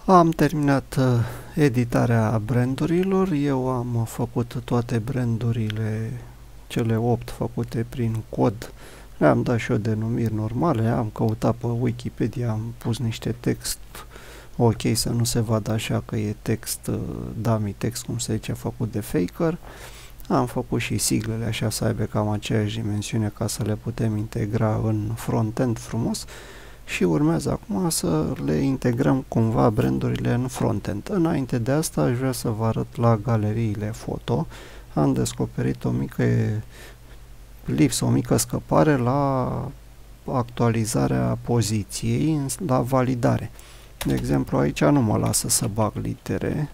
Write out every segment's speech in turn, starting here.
Am terminat editarea brandurilor. Eu am făcut toate brandurile, cele 8 făcute prin cod. Le-am dat și eu denumiri normale, am căutat pe Wikipedia, am pus niște text ok să nu se vadă așa că e text, dummy text, cum se zice, făcut de faker. Am făcut și siglele așa să aibă cam aceeași dimensiune ca să le putem integra în frontend frumos. Și urmează acum să le integrăm cumva brandurile în frontend. Înainte de asta aș vrea să vă arăt la galeriile foto. Am descoperit o mică lipsă, o mică scăpare la actualizarea poziției, la validare. De exemplu, aici nu mă lasă să bag litere,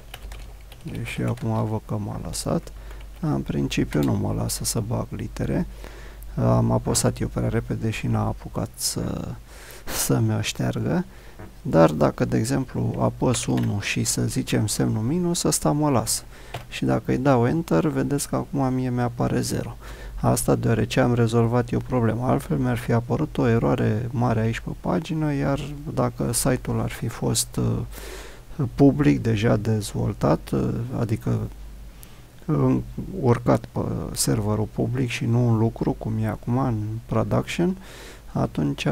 deși acum văd că m-a lăsat. În principiu nu mă lasă să bag litere. Am apăsat eu prea repede și n-a apucat să-mi o șteargă, dar dacă, de exemplu, apăs 1 și să zicem semnul minus, ăsta mă lasă. Și dacă îi dau Enter, vedeți că acum mie mi-apare 0. Asta deoarece am rezolvat eu problema. Altfel mi-ar fi apărut o eroare mare aici pe pagină, iar dacă site-ul ar fi fost public, deja dezvoltat, adică urcat pe serverul public și nu un lucru, cum e acum în production, atunci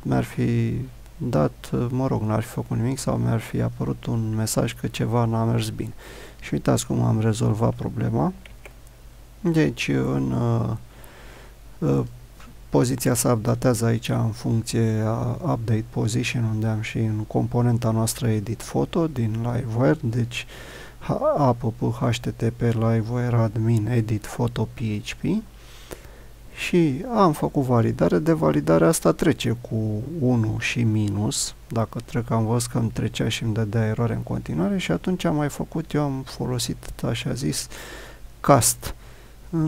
mi-ar fi dat, mă rog, n-ar fi făcut nimic sau mi-ar fi apărut un mesaj că ceva n-a mers bine. Și uitați cum am rezolvat problema. Deci, în poziția se updatează aici în funcție a update position, unde am și în componenta noastră edit photo din livewire, deci app http livewire admin edit photo php. Și am făcut validare. De validarea asta trece cu 1 și minus. Dacă trec, am văzut că îmi trecea și îmi dădea eroare în continuare și atunci am mai făcut, eu am folosit așa zis cast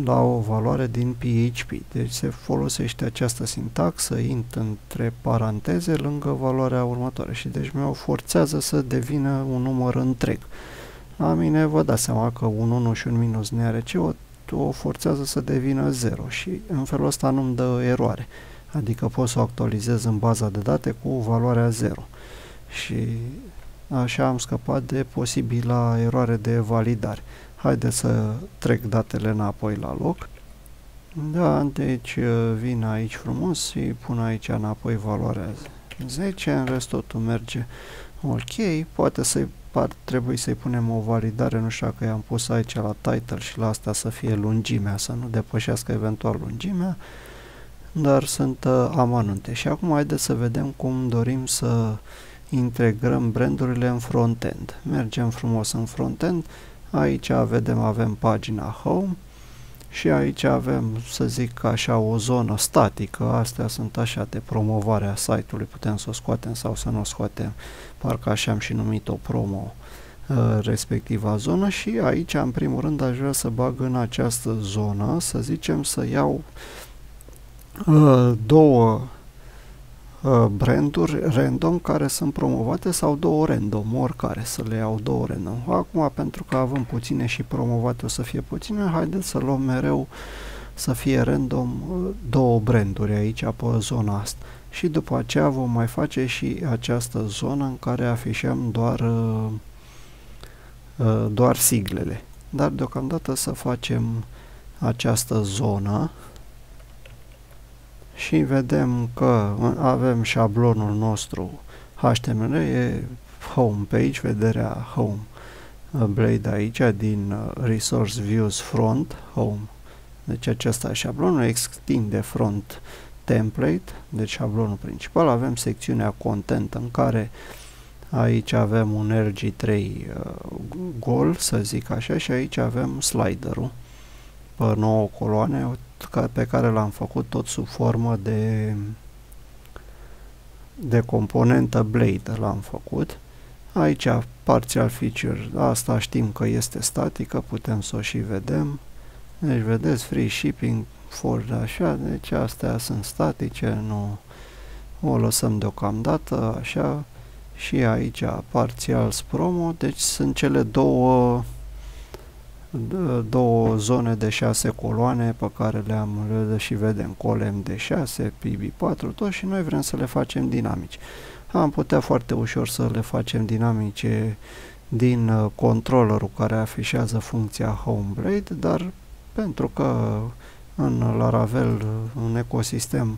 la o valoare din PHP. Deci se folosește această sintaxă int între paranteze lângă valoarea următoare și deci mi-o forțează să devină un număr întreg. La mine vă dați seama că un 1 și un minus nu are ce, o forțează să devină 0 și în felul ăsta nu-mi dă eroare, adică pot să o actualizez în baza de date cu valoarea 0 și așa am scăpat de posibila eroare de validare. Haideți să trec datele înapoi la loc. Da, deci vin aici frumos și pun aici înapoi valoarea 10, în rest totul merge ok, poate trebui să-i punem o validare, nu știu că i-am pus aici la title și la asta să fie lungimea, să nu depășească eventual lungimea, dar sunt amănunte. Și acum haideți să vedem cum dorim să integrăm brandurile în frontend. Mergem frumos în frontend, aici avem pagina home și aici avem, să zic așa, o zonă statică. Astea sunt așa de promovare a site-ului, putem să o scoatem sau să nu o scoatem, parcă așa am și numit-o promo respectiva zonă. Și aici în primul rând aș vrea să bag în această zonă, să zicem, să iau două branduri random care sunt promovate sau două random, oricare, să le iau două random. Acum, pentru că avem puține și promovate o să fie puține, haideți să luăm mereu să fie random două branduri aici pe zona asta. Și după aceea vom mai face și această zonă în care afișăm doar siglele. Dar deocamdată să facem această zonă și vedem că avem șablonul nostru HTML, e homepage, vederea home blade aici din resource views front home. Deci acesta e șablonul, extinde front template, deci șablonul principal. Avem secțiunea content în care aici avem un RG3 gol, să zic așa, și aici avem sliderul pe 9 coloane pe care l-am făcut tot sub formă de componentă blade l-am făcut. Aici partial feature, asta știm că este statică, putem să o și vedem. Deci vedeți, free shipping for așa, deci astea sunt statice, nu o lăsăm deocamdată așa. Și aici partial promo, deci sunt cele două zone de 6 coloane pe care le-am și vedem colem de 6, PB4, tot, și noi vrem să le facem dinamici. Am putea foarte ușor să le facem dinamice din controllerul care afișează funcția HomeBlade, dar pentru că în Laravel, în ecosistem,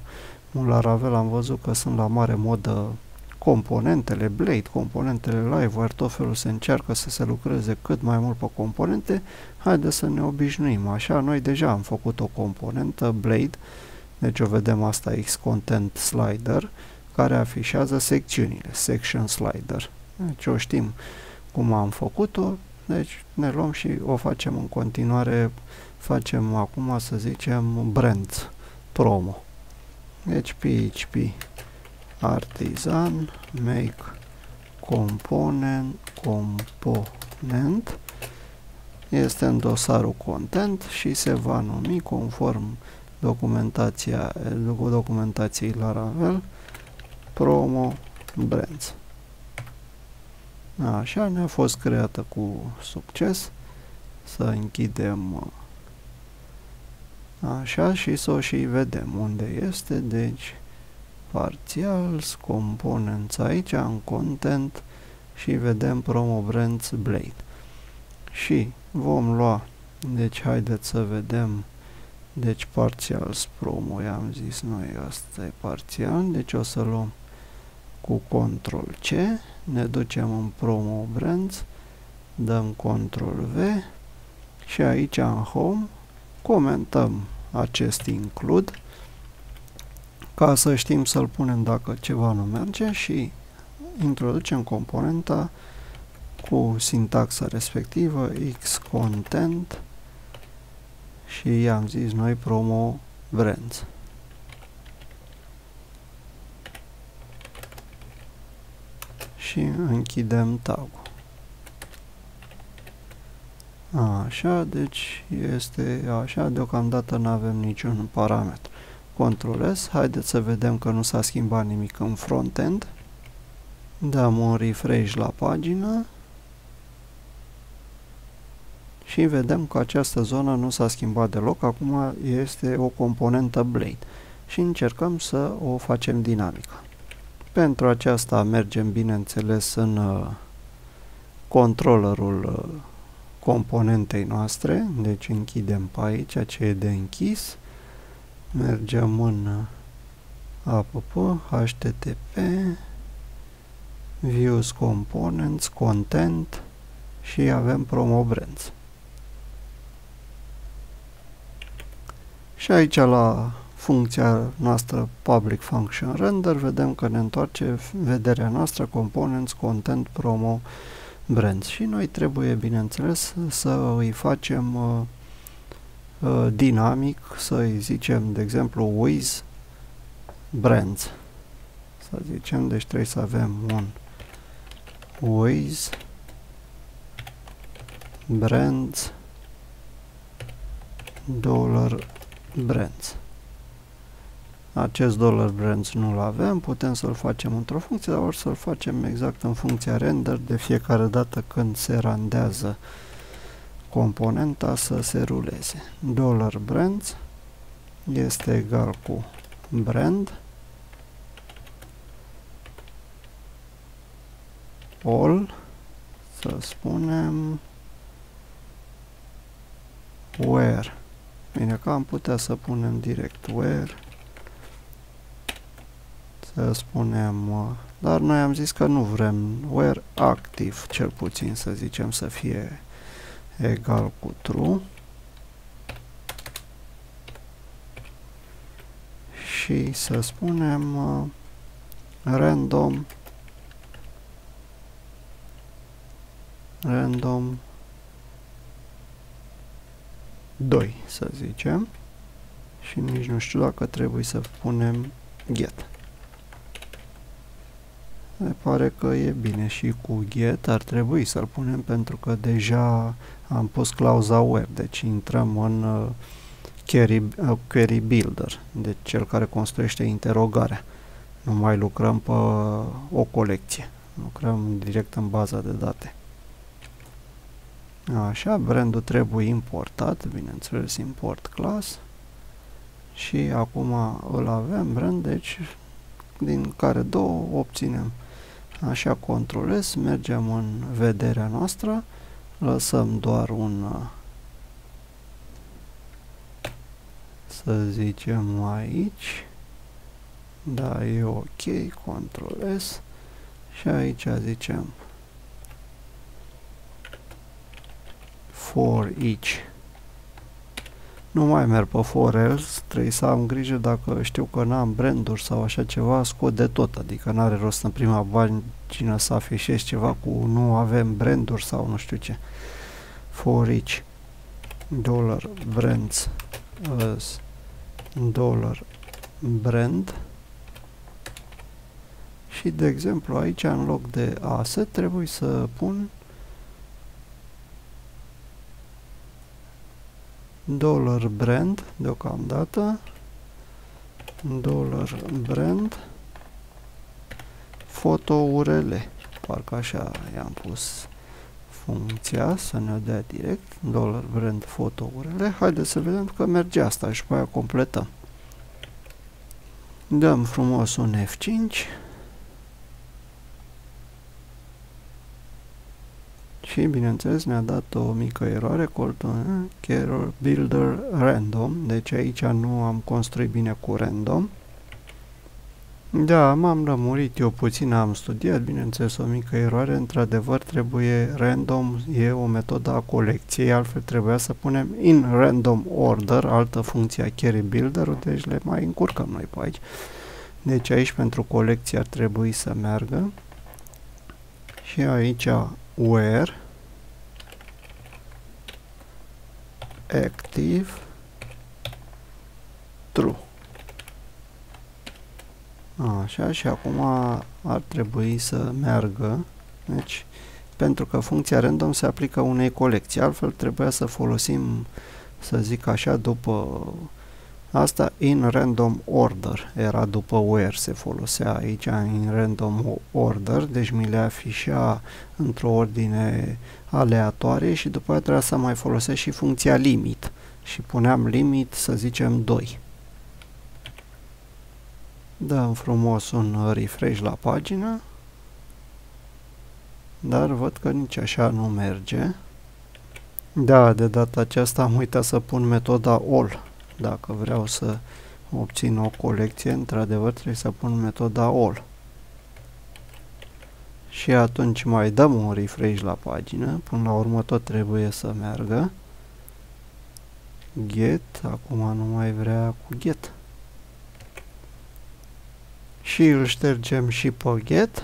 în Laravel am văzut că sunt la mare modă componentele Blade, componentele Livewire, tot felul se încearcă să se lucreze cât mai mult pe componente, haideți să ne obișnuim. Așa, noi deja am făcut o componentă Blade, deci o vedem asta Xcontent Slider, care afișează secțiunile, Section Slider. Deci o știm cum am făcut-o, deci ne luăm și o facem în continuare, facem acum să zicem brand promo. Deci PHP artisan make component este în dosarul content și se va numi conform documentației Laravel promo brands. Așa, ne-a fost creată cu succes. Să închidem așa și să o și vedem unde este. Deci partials, components aici, în content și vedem promo brands Blade. Și vom lua, deci haideți să vedem, deci partials promo, i-am zis noi, asta e parțial, deci o să luăm cu Ctrl C, ne ducem în promo brands, dăm Ctrl V și aici în home comentăm acest include ca să știm să-l punem dacă ceva nu merge și introducem componenta cu sintaxa respectivă Xcontent și i-am zis noi promo brands. Și închidem tagul. Așa, deci este așa, deocamdată nu avem niciun parametru. Ctrl S, haideți să vedem că nu s-a schimbat nimic în frontend. Dăm un refresh la pagină și vedem că această zonă nu s-a schimbat deloc, acum este o componentă Blade și încercăm să o facem dinamică. Pentru aceasta mergem bineînțeles în controllerul componentei noastre, deci închidem pe aici ce e de închis, mergem în app, http, views components, content și avem promo brands. Și aici la funcția noastră public function render vedem că ne întoarce vederea noastră components, content, promo, brands și noi trebuie bineînțeles să îi facem dinamic, să îi zicem de exemplu with brands, să zicem, deci trebuie să avem un with brands $brands. Acest $brands nu-l avem, putem să-l facem într-o funcție, dar ori să-l facem exact în funcția render de fiecare dată când se randează componenta să se ruleze. $brands este egal cu brand all, să spunem where. Bine, că am putea să punem direct where, să spunem, dar noi am zis că nu vrem where active, cel puțin să zicem să fie egal cu true și să spunem random 2, să zicem, și nici nu știu dacă trebuie să punem get. Se pare că e bine și cu get, ar trebui să-l punem pentru că deja am pus clauza where, deci intrăm în query builder, deci cel care construiește interogarea. Nu mai lucrăm pe o colecție, lucrăm direct în baza de date. Așa, brandul trebuie importat, bineînțeles import class și acum îl avem brand, deci din care două obținem Așa, Ctrl S, mergem în vederea noastră, lăsăm doar un, să zicem aici, da, e ok, Ctrl S, și aici zicem for each. Nu mai merg pe for else, trebuie să am grijă dacă știu că n-am branduri sau așa ceva, scot de tot, adică n-are rost în prima pagină să afișez ceva cu nu avem branduri sau nu știu ce. For each $brands as $brand și de exemplu aici în loc de asset trebuie să pun $brand deocamdată, $brand foto URL, parcă așa i-am pus funcția să ne dea direct, $brand foto URL. Haideți să vedem că merge asta și pe aia completăm. Dăm frumos un F5 și bineînțeles ne-a dat o mică eroare, Error Builder Random, deci aici nu am construit bine cu random. Da, m-am lămurit, eu puțin am studiat, bineînțeles o mică eroare, într-adevăr trebuie random, e o metodă a colecției, altfel trebuia să punem in random order, altă funcție a query builder, deci le mai încurcăm noi pe aici. Deci aici pentru colecție ar trebui să meargă și aici where active true. Așa, și acum ar trebui să meargă, deci pentru că funcția random se aplică unei colecții, altfel trebuia să folosim, să zic așa, după asta in random order, era după where se folosea aici in random order, deci mi le afișa într-o ordine aleatorie și după aceea trebuia să mai folosesc și funcția limit și puneam limit, să zicem 2. Dăm frumos un refresh la pagină, dar văd că nici așa nu merge. Da, de data aceasta am uitat să pun metoda all. Dacă vreau să obțin o colecție, într-adevăr trebuie să pun metoda all. Și atunci mai dăm un refresh la pagină, până la urmă tot trebuie să meargă. Get, acum nu mai vrea cu get. Și îl ștergem și pe get.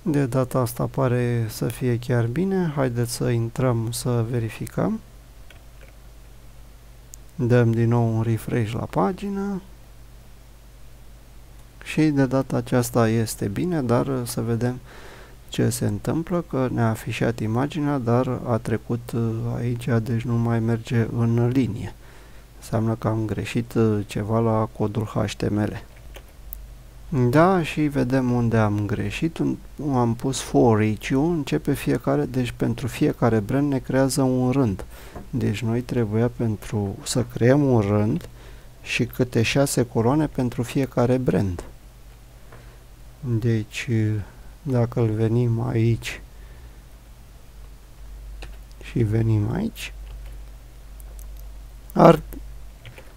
De data asta pare să fie chiar bine. Haideți să intrăm să verificăm. Dăm din nou un refresh la pagină. Și de data aceasta este bine, dar să vedem ce se întâmplă, că ne-a afișat imaginea, dar a trecut aici, deci nu mai merge în linie. Înseamnă că am greșit ceva la codul HTML. Da, și vedem unde am greșit. Am pus for each, începe fiecare, deci pentru fiecare brand ne creează un rând. Deci noi trebuia să creăm un rând și câte 6 coloane pentru fiecare brand. Deci, dacă îl venim aici și venim aici,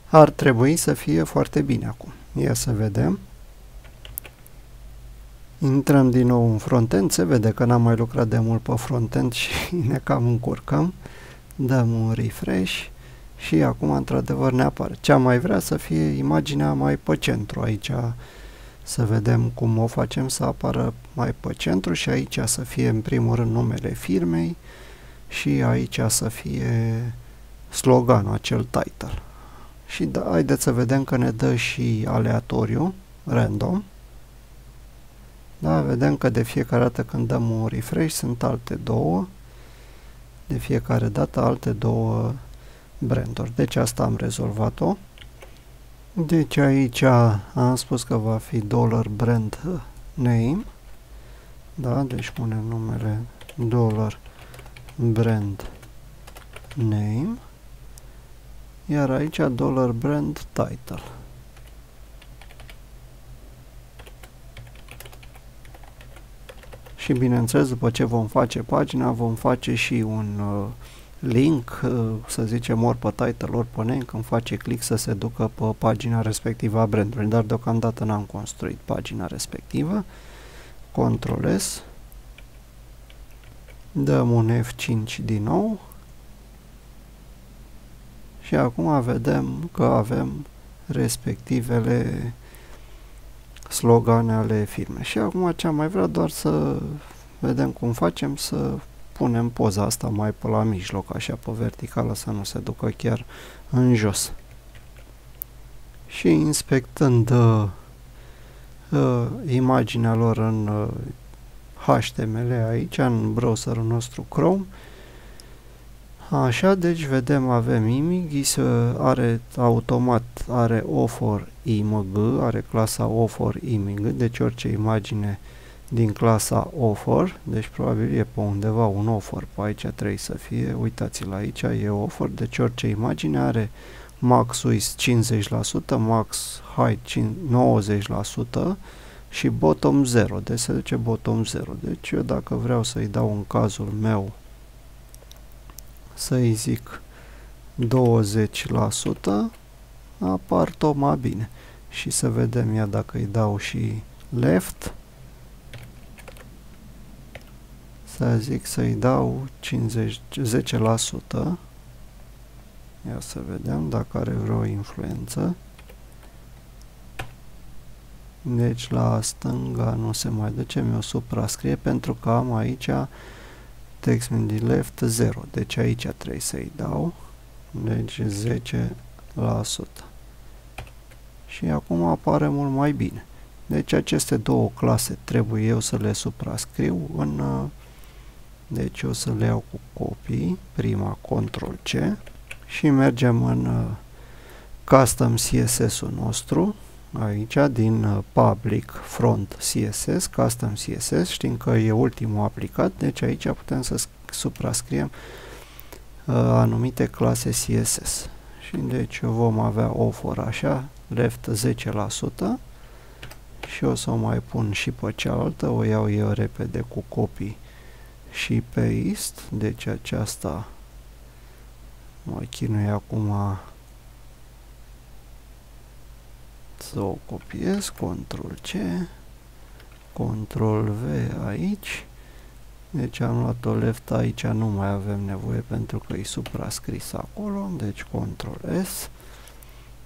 ar trebui să fie foarte bine acum. Ia să vedem. Intrăm din nou în frontend, se vede că n-am mai lucrat de mult pe frontend și ne cam încurcăm. Dăm un refresh și acum într-adevăr ne apare. Ce am mai vrea să fie imaginea mai pe centru aici. Să vedem cum o facem să apară mai pe centru și aici să fie în primul rând numele firmei și aici să fie sloganul, acel title. Și da, haideți să vedem că ne dă și aleatoriu, random. Da, vedem că de fiecare dată când dăm un refresh sunt alte două. De fiecare dată alte două branduri. Deci asta am rezolvat-o. Deci aici am spus că va fi $brand name. Da, deci punem numele $brand name. Iar aici $brand title. Și bineînțeles, după ce vom face pagina, vom face și un link, să zicem ori pe title, ori pe name, când face click să se ducă pe pagina respectivă a brandului, dar deocamdată n-am construit pagina respectivă. Ctrl S, dăm un F5 din nou și acum vedem că avem respectivele slogane ale firmei. Și acum ce am mai vrea doar să vedem cum facem să punem poza asta mai pe la mijloc, așa pe verticală, să nu se ducă chiar în jos. Și inspectând imaginea lor în HTML aici, în browserul nostru Chrome, așa, deci vedem, avem img, are automat, are offer img, are clasa offer img, deci orice imagine din clasa offer, deci probabil e pe undeva un offer, pe aici trebuie să fie, uitați-l aici, e offer, deci orice imagine are max width 50%, max height 90% și bottom 0, deci se duce bottom 0, deci eu dacă vreau să-i dau în cazul meu, să-i zic 20%, apar tot mai bine. Și să vedem ea dacă îi dau și left, să zic să-i dau 10%, ia să vedem dacă are vreo influență. Deci la stânga nu se mai duce, mi-o suprascrie pentru că am aici text din left 0, deci aici trebuie să-i dau, deci 10%. Și acum apare mult mai bine. Deci aceste două clase trebuie eu să le suprascriu în, deci eu să le iau cu copii, prima Ctrl-C și mergem în custom CSS-ul nostru, aici din public front CSS, custom CSS, știm că e ultimul aplicat, deci aici putem să suprascriem anumite clase CSS. Și deci vom avea offer așa, left 10% și o să o mai pun și pe cealaltă, o iau eu repede cu copy și paste, deci aceasta mă chinui acum să o copiez, Ctrl-C, Ctrl-V aici, deci am luat-o left, aici nu mai avem nevoie pentru că e suprascris acolo, deci Ctrl-S,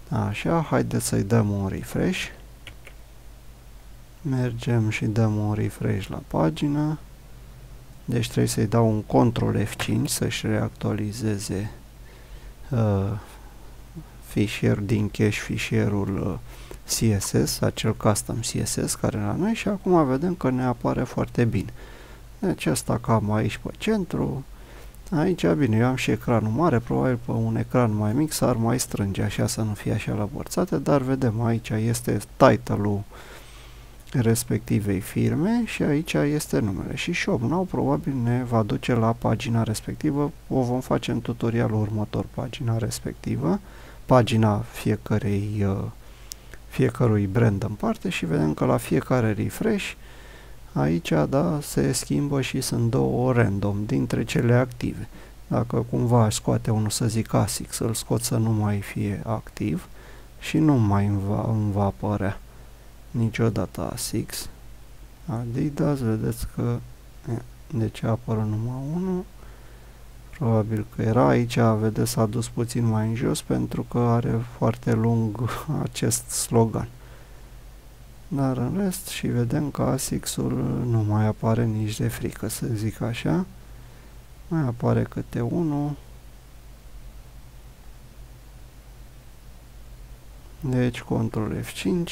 așa, haideți să-i dăm un refresh, mergem și dăm un refresh la pagină, deci trebuie să-i dau un Ctrl F5 să-și reactualizeze fișier din cache, fișierul CSS, acel custom CSS care la noi, și acum vedem că ne apare foarte bine. Deci asta cam aici pe centru, aici bine, eu am și ecranul mare, probabil pe un ecran mai mic s-ar mai strânge așa să nu fie așa lăbărțate, dar vedem aici este title-ul respectivei firme și aici este numele și shop now probabil ne va duce la pagina respectivă, o vom face în tutorialul următor, pagina respectivă, pagina fiecărui brand în parte și vedem că la fiecare refresh aici, da, se schimbă și sunt două random dintre cele active. Dacă cumva aș scoate unul, să zic ASICS, îl scot să nu mai fie activ și nu mai îmi va apărea niciodată ASICS. Adidas, vedeți că deci apără numai unul, probabil că era aici, vedeți, s-a dus puțin mai în jos pentru că are foarte lung acest slogan. Dar în rest și vedem că ASICS-ul nu mai apare nici de frică, să zic așa. Mai apare câte unul. Deci Ctrl F5.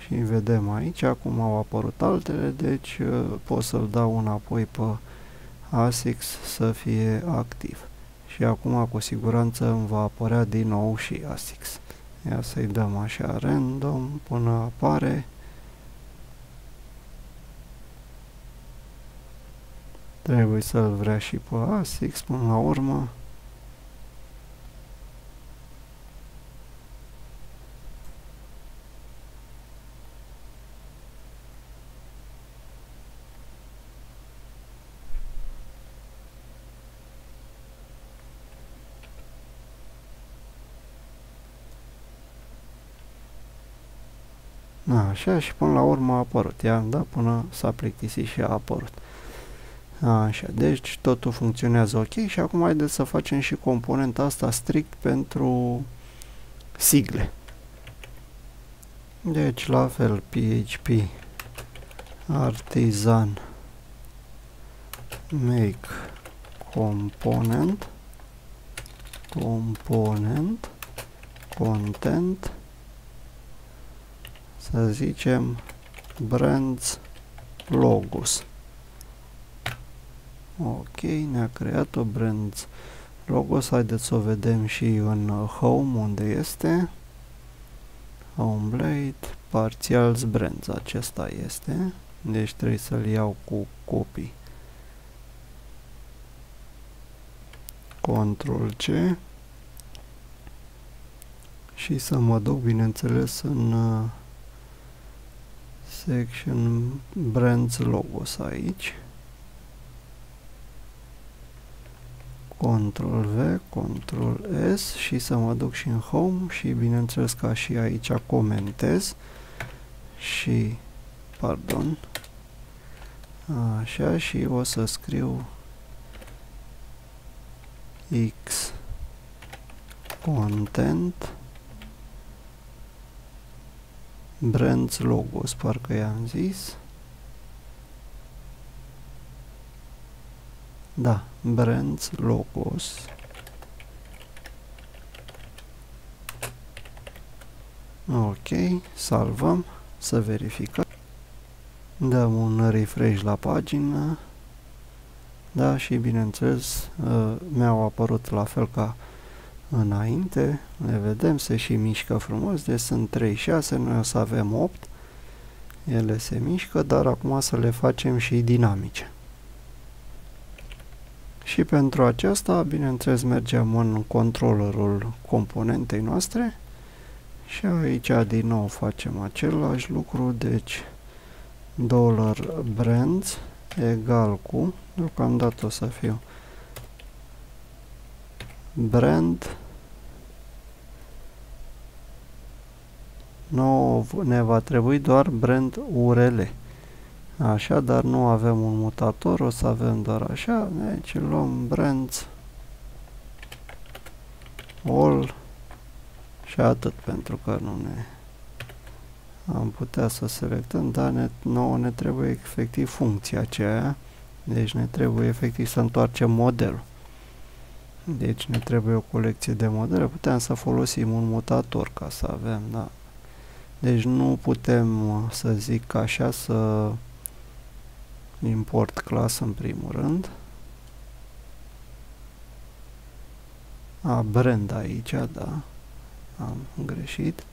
Și vedem aici, acum au apărut altele, deci pot să-l dau înapoi pe ASICS să fie activ. Și acum cu siguranță îmi va apărea din nou și ASICS. Ia să-i dăm așa random până apare. Trebuie să-l vrea și pe ASICS până la urmă. Așa, și până la urmă a apărut. I-am dat până s-a plictisit și a apărut. Așa, deci totul funcționează ok și acum haideți să facem și componenta asta strict pentru sigle. Deci la fel PHP artisan make component content, să zicem brands logos. Ok, ne-a creat o brands logos. Haideți să o vedem și în home, unde este home blade partials brands, acesta este, deci trebuie să-l iau cu copy, Ctrl C și să mă duc, bineînțeles, în section brands logos aici, Ctrl V, Ctrl S și să mă duc și în home și bineînțeles ca și aici comentez și, pardon, așa, și o să scriu X content brands logos, parcă i-am zis. Da, brands logos. Ok, salvăm, să verificăm. Dăm un refresh la pagină. Da, și bineînțeles mi-au apărut la fel ca înainte. Le vedem, se și mișcă frumos. Deci sunt 3, 6, noi o să avem 8. Ele se mișcă, dar acum să le facem și dinamice. Și pentru aceasta, bineînțeles, mergem în controllerul componentei noastre și aici din nou facem același lucru, deci $brands egal cu, deocamdată o să fiu brand, ne va trebui doar brand URL. Așa, dar nu avem un mutator, o să avem doar așa, deci luăm brands all și atât, pentru că nu ne am putea să selectăm, dar nouă ne trebuie efectiv funcția aceea, deci ne trebuie efectiv să întoarcem modelul. Deci ne trebuie o colecție de modele, putem să folosim un mutator ca să avem, da. Deci nu putem, să zic așa, să import class în primul rând. Brand aici, da, am greșit.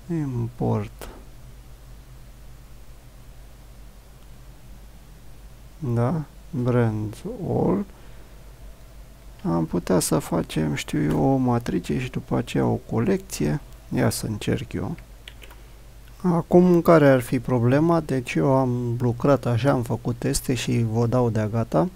Import. Da, brand all. Am putea să facem, știu eu, o matrice și după aceea o colecție. Ia să încerc eu. Acum, care ar fi problema? Deci eu am lucrat așa, am făcut teste și vă dau de-a gata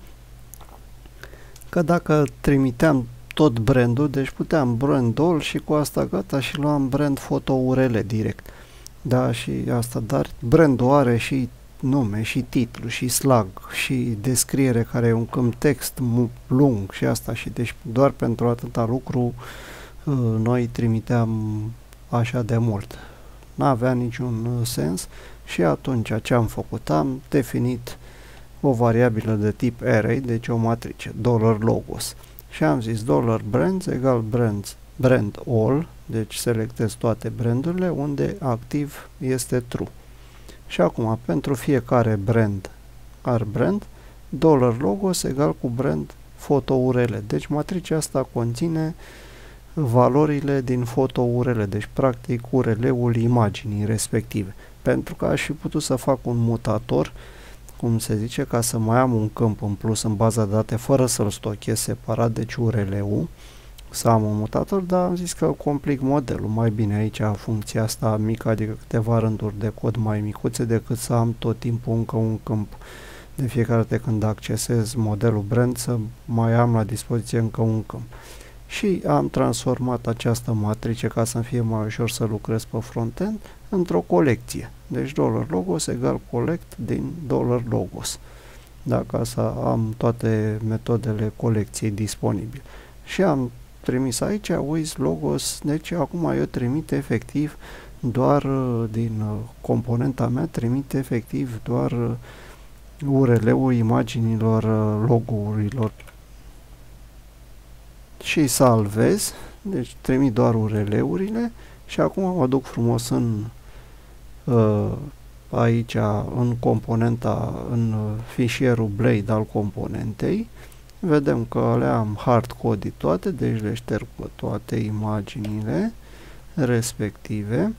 că dacă trimiteam tot brandul, deci puteam brand all și cu asta gata și luam brand photo URL direct. Da, și asta, dar brandul are și nume, și titlu, și slug, și descriere care e un câmp text lung și asta, și deci doar pentru atâta lucru noi trimiteam așa de mult. N-avea niciun sens și atunci ce am făcut? Am definit o variabilă de tip array, deci o matrice, $logos. Și am zis $brands egal brand all, deci selectez toate brandurile unde activ este true. Și acum, pentru fiecare brand, $logos egal cu brand photo URL. Deci matricea asta conține valorile din photo URL, deci practic URL-ul imaginii respective. Pentru că aș fi putut să fac un mutator, cum se zice, ca să mai am un câmp în plus în baza de date fără să-l stochez separat, deci URL-ul, să am un mutator, dar am zis că complic modelul. Mai bine aici funcția asta mică, adică câteva rânduri de cod mai micuțe, decât să am tot timpul încă un câmp. De fiecare dată când accesez modelul brand să mai am la dispoziție încă un câmp. și am transformat această matrice ca să-mi fie mai ușor să lucrez pe frontend într-o colecție. Deci $logos egal collect din $logos. Dacă să am toate metodele colecției disponibile. Și am trimis aici with logos, deci acum eu trimit efectiv doar din componenta mea, trimit efectiv doar URL-ul imaginilor logo-urilor. Și salvez, deci trimit doar URL-urile și acum mă duc frumos în aici în componenta, în fișierul Blade al componentei. Vedem că le am hard-coded toate, deci le șterg pe toate imaginile respective.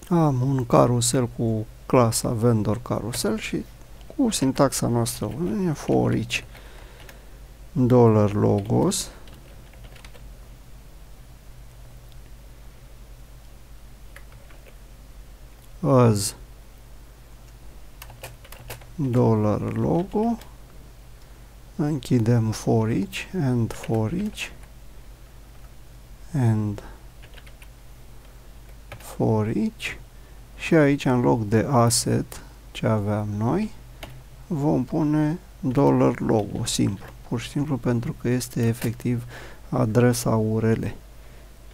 Am un carusel cu clasa vendor carusel și cu sintaxa noastră for each $logos as $logo, închidem for each and for each and for each și aici în loc de asset ce aveam noi vom pune $logo, simplu, pur și simplu pentru că este efectiv adresa URL.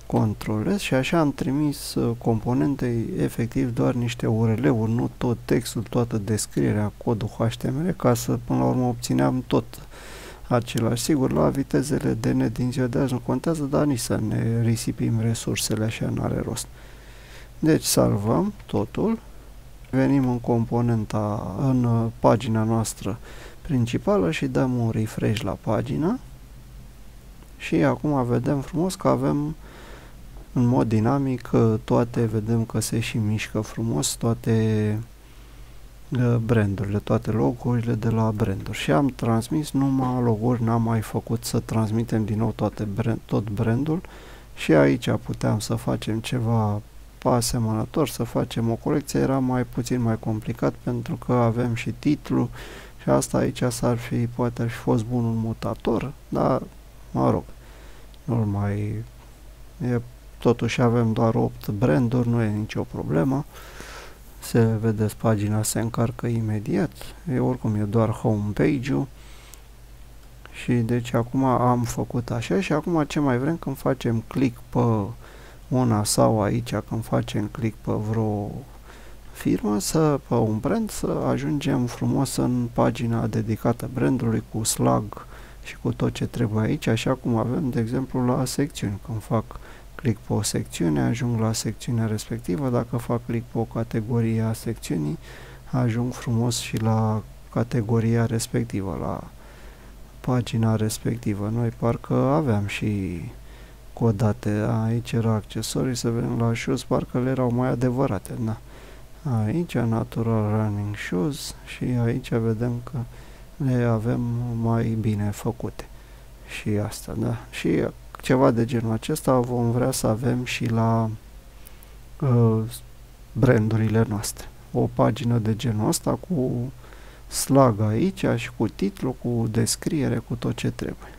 Ctrl-S și așa am trimis componentei efectiv doar niște URL-uri, nu tot textul, toată descrierea, codul HTML, ca să până la urmă obțineam tot același. Sigur, la vitezele de net din ziua de azi nu contează, dar nici să ne risipim resursele, așa n-are rost. Deci salvăm totul, venim în componenta, în pagina noastră principală și dăm un refresh la pagină și acum vedem frumos că avem în mod dinamic toate, vedem că se și mișcă frumos toate brandurile, toate logo-urile de la branduri și am transmis numai logo-uri, n-am mai făcut să transmitem din nou tot brandul și aici puteam să facem ceva asemănător, să facem o colecție, era mai puțin mai complicat pentru că avem și titlu și asta aici poate ar fi fost bun un mutator, dar mă rog, nu mai totuși avem doar 8 branduri, nu e nicio problemă. Vedeți, pagina se încarcă imediat, oricum e doar homepage-ul și deci acum am făcut așa și acum ce mai vrem când facem click pe una sau aici când facem click pe vreo firmă, pe un brand, să ajungem frumos în pagina dedicată brandului cu slug și cu tot ce trebuie aici, așa cum avem de exemplu la secțiuni. Când fac click pe o secțiune, ajung la secțiunea respectivă, dacă fac click pe o categorie a secțiunii, ajung frumos și la categoria respectivă, la pagina respectivă. Noi parcă aveam și codate, aici era accesorii, să vedem la shoes, parcă le erau mai adevărate, da. Aici natural running shoes și aici vedem că le avem mai bine făcute și asta, da. Și ceva de genul acesta vom vrea să avem și la brandurile noastre. O pagină de genul ăsta cu slug aici și cu titlu, cu descriere, cu tot ce trebuie.